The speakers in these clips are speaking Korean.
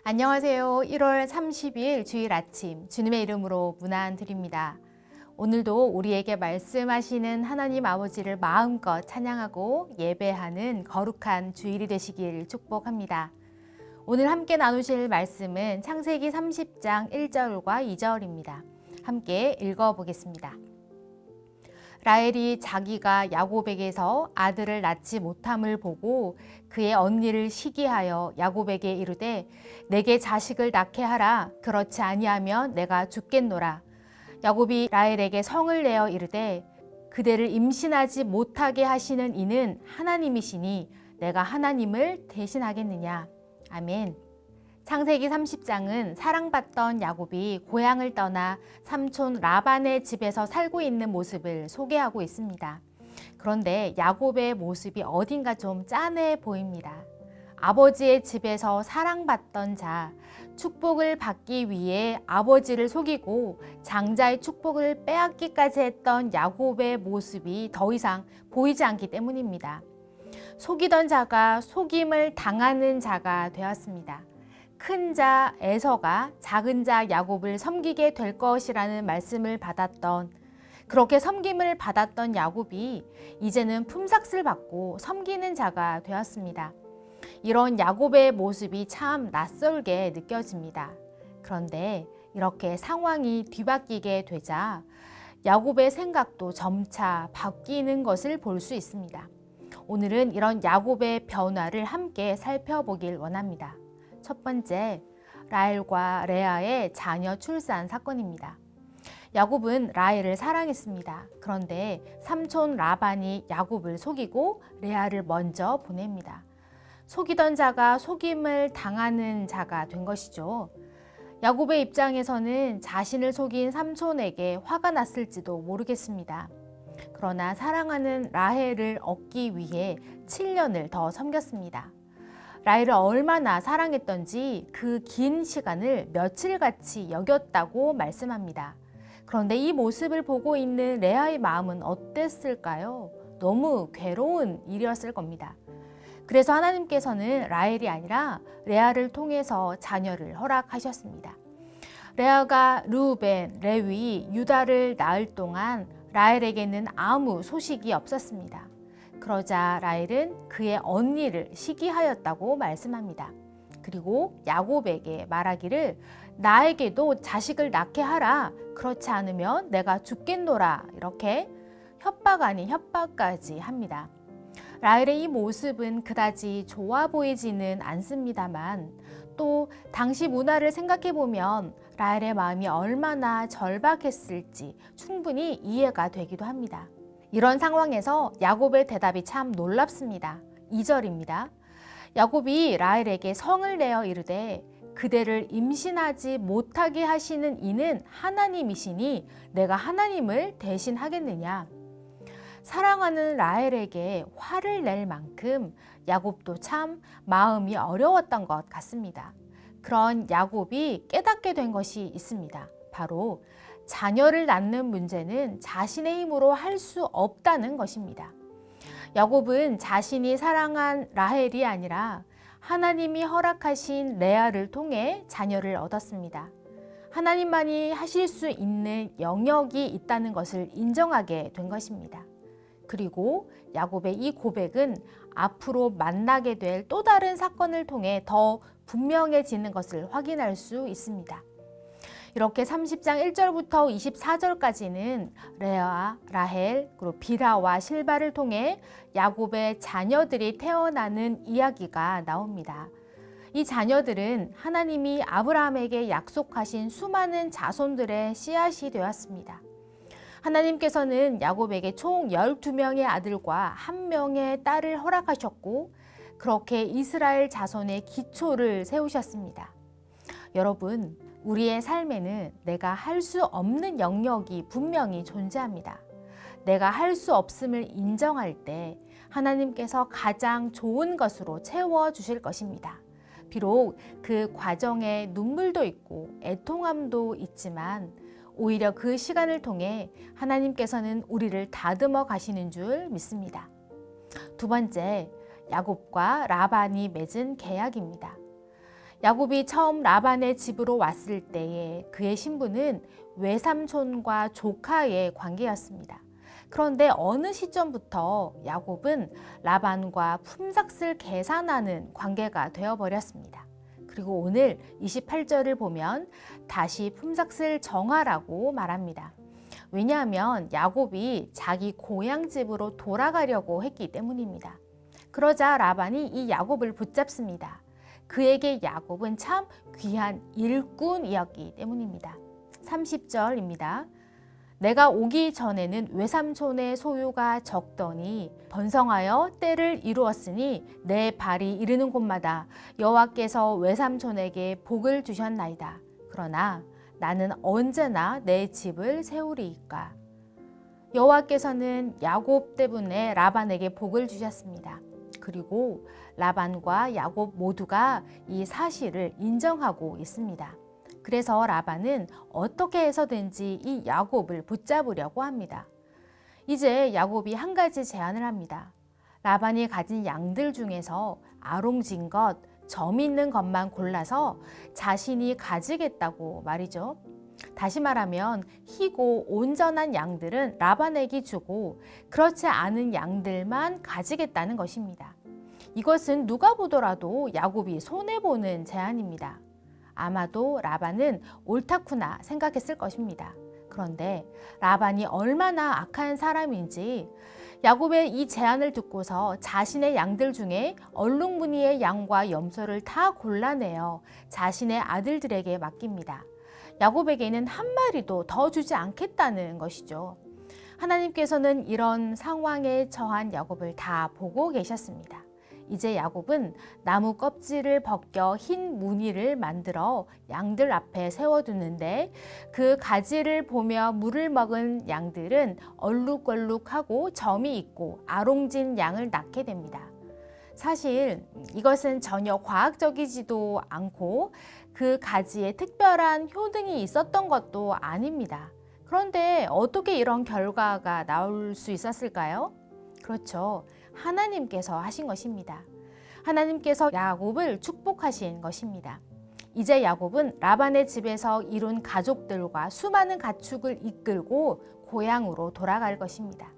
안녕하세요. 1월 30일 주일 아침 주님의 이름으로 문안 드립니다. 오늘도 우리에게 말씀하시는 하나님 아버지를 마음껏 찬양하고 예배하는 거룩한 주일이 되시길 축복합니다. 오늘 함께 나누실 말씀은 창세기 30장 1절과 2절입니다. 함께 읽어보겠습니다. 라헬이 자기가 야곱에게서 아들을 낳지 못함을 보고 그의 언니를 시기하여 야곱에게 이르되 내게 자식을 낳게 하라. 그렇지 아니하면 내가 죽겠노라. 야곱이 라헬에게 성을 내어 이르되 그대를 임신하지 못하게 하시는 이는 하나님이시니 내가 하나님을 대신하겠느냐. 아멘. 창세기 30장은 사랑받던 야곱이 고향을 떠나 삼촌 라반의 집에서 살고 있는 모습을 소개하고 있습니다. 그런데 야곱의 모습이 어딘가 좀 짠해 보입니다. 아버지의 집에서 사랑받던 자, 축복을 받기 위해 아버지를 속이고 장자의 축복을 빼앗기까지 했던 야곱의 모습이 더 이상 보이지 않기 때문입니다. 속이던 자가 속임을 당하는 자가 되었습니다. 큰 자 에서가 작은 자 야곱을 섬기게 될 것이라는 말씀을 받았던, 그렇게 섬김을 받았던 야곱이 이제는 품삯을 받고 섬기는 자가 되었습니다. 이런 야곱의 모습이 참 낯설게 느껴집니다. 그런데 이렇게 상황이 뒤바뀌게 되자 야곱의 생각도 점차 바뀌는 것을 볼 수 있습니다. 오늘은 이런 야곱의 변화를 함께 살펴보길 원합니다. 첫 번째, 라헬과 레아의 자녀 출산 사건입니다. 야곱은 라헬을 사랑했습니다. 그런데 삼촌 라반이 야곱을 속이고 레아를 먼저 보냅니다. 속이던 자가 속임을 당하는 자가 된 것이죠. 야곱의 입장에서는 자신을 속인 삼촌에게 화가 났을지도 모르겠습니다. 그러나 사랑하는 라헬을 얻기 위해 7년을 더 섬겼습니다. 라헬을 얼마나 사랑했던지 그 긴 시간을 며칠같이 여겼다고 말씀합니다. 그런데 이 모습을 보고 있는 레아의 마음은 어땠을까요? 너무 괴로운 일이었을 겁니다. 그래서 하나님께서는 라헬이 아니라 레아를 통해서 자녀를 허락하셨습니다. 레아가 르우벤, 레위, 유다를 낳을 동안 라헬에게는 아무 소식이 없었습니다. 그러자 라헬은 그의 언니를 시기하였다고 말씀합니다. 그리고 야곱에게 말하기를 나에게도 자식을 낳게 하라. 그렇지 않으면 내가 죽겠노라. 이렇게 협박 아닌 협박까지 합니다. 라헬의 이 모습은 그다지 좋아 보이지는 않습니다만 또 당시 문화를 생각해 보면 라헬의 마음이 얼마나 절박했을지 충분히 이해가 되기도 합니다. 이런 상황에서 야곱의 대답이 참 놀랍습니다. 2절입니다. 야곱이 라헬에게 성을 내어 이르되 그대를 임신하지 못하게 하시는 이는 하나님이시니 내가 하나님을 대신하겠느냐. 사랑하는 라헬에게 화를 낼 만큼 야곱도 참 마음이 어려웠던 것 같습니다. 그런 야곱이 깨닫게 된 것이 있습니다. 바로 자녀를 낳는 문제는 자신의 힘으로 할 수 없다는 것입니다. 야곱은 자신이 사랑한 라헬이 아니라 하나님이 허락하신 레아를 통해 자녀를 얻었습니다. 하나님만이 하실 수 있는 영역이 있다는 것을 인정하게 된 것입니다. 그리고 야곱의 이 고백은 앞으로 만나게 될 또 다른 사건을 통해 더 분명해지는 것을 확인할 수 있습니다. 이렇게 30장 1절부터 24절까지는 레아, 라헬, 그리고 빌하와 실바를 통해 야곱의 자녀들이 태어나는 이야기가 나옵니다. 이 자녀들은 하나님이 아브라함에게 약속하신 수많은 자손들의 씨앗이 되었습니다. 하나님께서는 야곱에게 총 12명의 아들과 1명의 딸을 허락하셨고 그렇게 이스라엘 자손의 기초를 세우셨습니다. 여러분, 우리의 삶에는 내가 할 수 없는 영역이 분명히 존재합니다. 내가 할 수 없음을 인정할 때 하나님께서 가장 좋은 것으로 채워주실 것입니다. 비록 그 과정에 눈물도 있고 애통함도 있지만 오히려 그 시간을 통해 하나님께서는 우리를 다듬어 가시는 줄 믿습니다. 두 번째, 야곱과 라반이 맺은 계약입니다. 야곱이 처음 라반의 집으로 왔을 때에 그의 신분은 외삼촌과 조카의 관계였습니다. 그런데 어느 시점부터 야곱은 라반과 품삯을 계산하는 관계가 되어버렸습니다. 그리고 오늘 28절을 보면 다시 품삯을 정하라고 말합니다. 왜냐하면 야곱이 자기 고향집으로 돌아가려고 했기 때문입니다. 그러자 라반이 이 야곱을 붙잡습니다. 그에게 야곱은 참 귀한 일꾼이었기 때문입니다. 30절입니다. 내가 오기 전에는 외삼촌의 소유가 적더니 번성하여 때를 이루었으니 내 발이 이르는 곳마다 여호와께서 외삼촌에게 복을 주셨나이다. 그러나 나는 언제나 내 집을 세우리이까. 여호와께서는 야곱 때문에 라반에게 복을 주셨습니다. 그리고 라반과 야곱 모두가 이 사실을 인정하고 있습니다. 그래서 라반은 어떻게 해서든지 이 야곱을 붙잡으려고 합니다. 이제 야곱이 한 가지 제안을 합니다. 라반이 가진 양들 중에서 아롱진 것, 점 있는 것만 골라서 자신이 가지겠다고 말이죠. 다시 말하면 희고 온전한 양들은 라반에게 주고 그렇지 않은 양들만 가지겠다는 것입니다. 이것은 누가 보더라도 야곱이 손해보는 제안입니다. 아마도 라반은 옳다구나 생각했을 것입니다. 그런데 라반이 얼마나 악한 사람인지 야곱의 이 제안을 듣고서 자신의 양들 중에 얼룩무늬의 양과 염소를 다 골라내어 자신의 아들들에게 맡깁니다. 야곱에게는 한 마리도 더 주지 않겠다는 것이죠. 하나님께서는 이런 상황에 처한 야곱을 다 보고 계셨습니다. 이제 야곱은 나무 껍질을 벗겨 흰 무늬를 만들어 양들 앞에 세워두는데 그 가지를 보며 물을 먹은 양들은 얼룩얼룩하고 점이 있고 아롱진 양을 낳게 됩니다. 사실 이것은 전혀 과학적이지도 않고 그 가지에 특별한 효능이 있었던 것도 아닙니다. 그런데 어떻게 이런 결과가 나올 수 있었을까요? 그렇죠. 하나님께서 하신 것입니다. 하나님께서 야곱을 축복하신 것입니다. 이제 야곱은 라반의 집에서 이룬 가족들과 수많은 가축을 이끌고 고향으로 돌아갈 것입니다.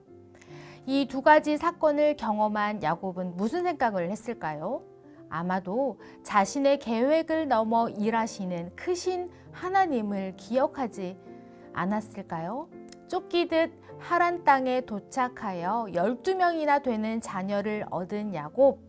이 두 가지 사건을 경험한 야곱은 무슨 생각을 했을까요? 아마도 자신의 계획을 넘어 일하시는 크신 하나님을 기억하지 않았을까요? 쫓기듯 하란 땅에 도착하여 12명이나 되는 자녀를 얻은 야곱,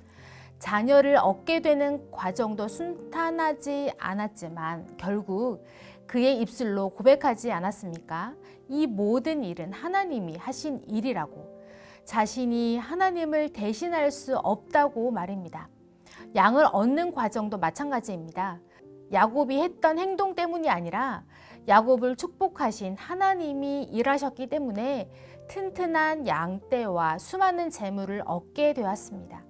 자녀를 얻게 되는 과정도 순탄하지 않았지만 결국 그의 입술로 고백하지 않았습니까? 이 모든 일은 하나님이 하신 일이라고, 자신이 하나님을 대신할 수 없다고 말입니다. 양을 얻는 과정도 마찬가지입니다. 야곱이 했던 행동 때문이 아니라 야곱을 축복하신 하나님이 일하셨기 때문에 튼튼한 양떼와 수많은 재물을 얻게 되었습니다.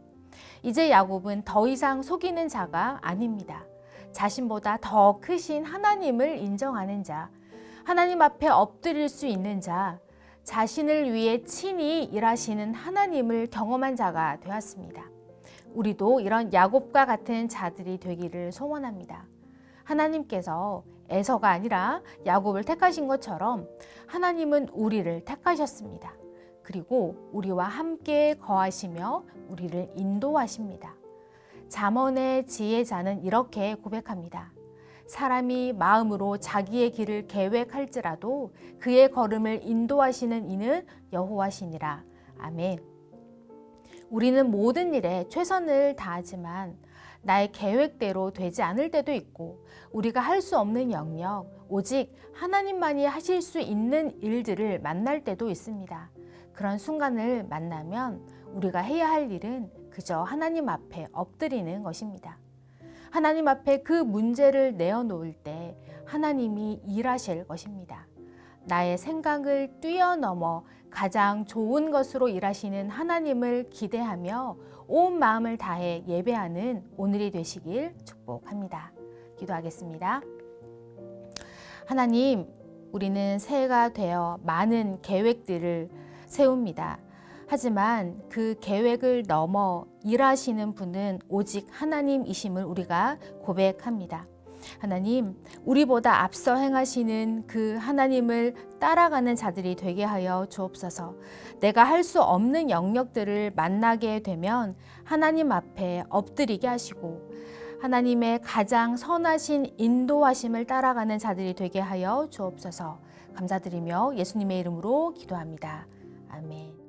이제 야곱은 더 이상 속이는 자가 아닙니다. 자신보다 더 크신 하나님을 인정하는 자, 하나님 앞에 엎드릴 수 있는 자, 자신을 위해 친히 일하시는 하나님을 경험한 자가 되었습니다. 우리도 이런 야곱과 같은 자들이 되기를 소원합니다. 하나님께서 에서가 아니라 야곱을 택하신 것처럼 하나님은 우리를 택하셨습니다. 그리고 우리와 함께 거하시며 우리를 인도하십니다. 잠언의 지혜자는 이렇게 고백합니다. 사람이 마음으로 자기의 길을 계획할지라도 그의 걸음을 인도하시는 이는 여호와시니라. 아멘. 우리는 모든 일에 최선을 다하지만 나의 계획대로 되지 않을 때도 있고 우리가 할 수 없는 영역, 오직 하나님만이 하실 수 있는 일들을 만날 때도 있습니다. 그런 순간을 만나면 우리가 해야 할 일은 그저 하나님 앞에 엎드리는 것입니다. 하나님 앞에 그 문제를 내어놓을 때 하나님이 일하실 것입니다. 나의 생각을 뛰어넘어 가장 좋은 것으로 일하시는 하나님을 기대하며 온 마음을 다해 예배하는 오늘이 되시길 축복합니다. 기도하겠습니다. 하나님, 우리는 새해가 되어 많은 계획들을 세웁니다. 하지만 그 계획을 넘어 일하시는 분은 오직 하나님이심을 우리가 고백합니다. 하나님, 우리보다 앞서 행하시는 그 하나님을 따라가는 자들이 되게 하여 주옵소서. 내가 할 수 없는 영역들을 만나게 되면 하나님 앞에 엎드리게 하시고 하나님의 가장 선하신 인도하심을 따라가는 자들이 되게 하여 주옵소서. 감사드리며 예수님의 이름으로 기도합니다. 아멘.